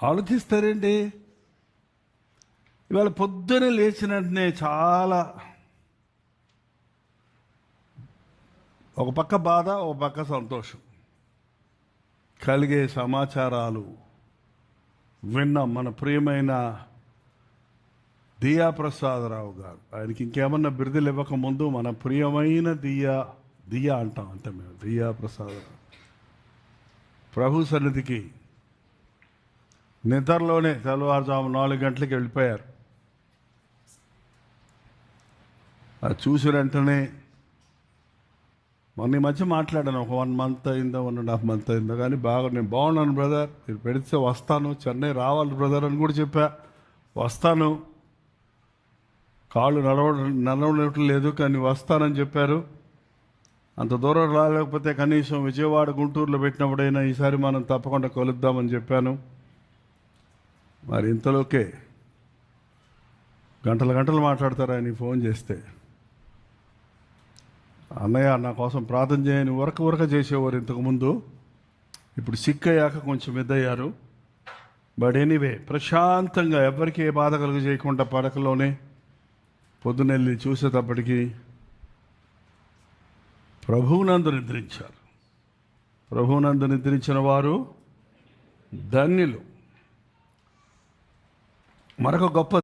ఆలోచిస్తారేంటి? ఇవాళ పొద్దునే లేచిన వెంటనే చాలా ఒక పక్క బాధ, ఒక పక్క సంతోషం కలిగే సమాచారాలు విన్నాం. మన ప్రియమైన దియా ప్రసాదరావు గారు, ఆయనకి ఇంకేమన్నా బిరుదులు ఇవ్వకముందు మన ప్రియమైన దియా అంటాం అంతే మేము. దియా ప్రసాదరావు ప్రభు సన్నిధికి నిద్రలోనే తెల్లవారుజాము 4 గంటలకి వెళ్ళిపోయారు. అది చూసిన వెంటనే మొన్న ఈ మధ్య మాట్లాడాను, ఒక 1 మంత్ అయిందో 1.5 మంత్ అయిందో, కానీ నేను బాగున్నాను బ్రదర్, మీరు పెడితే వస్తాను, చెన్నై రావాలి బ్రదర్ అని కూడా చెప్పా. వస్తాను, కాళ్ళు నడవడం లేదు కానీ వస్తానని చెప్పారు. అంత దూరం రాలేకపోతే కనీసం విజయవాడ గుంటూరులో పెట్టినప్పుడైనా ఈసారి మనం తప్పకుండా కలుద్దామని చెప్పాను. మరి ఇంతలోకే గంటలు మాట్లాడతారు ఆయన ఫోన్ చేస్తే. అన్నయ్య నా కోసం ప్రార్థన చేయని ఉరక చేసేవారు ఇంతకుముందు, ఇప్పుడు సిక్ అయ్యాక కొంచెం ఇదయ్యారు. బట్ ఎనీవే ప్రశాంతంగా ఎవరికి ఏ బాధ కలుగు చేయకుండా పడకలోనే పొద్దునెళ్ళి చూసేటప్పటికి ప్రభువునందు నిద్రించారు. ప్రభువునందు నిద్రించిన వారు ధన్యులు. మరొక గొప్ప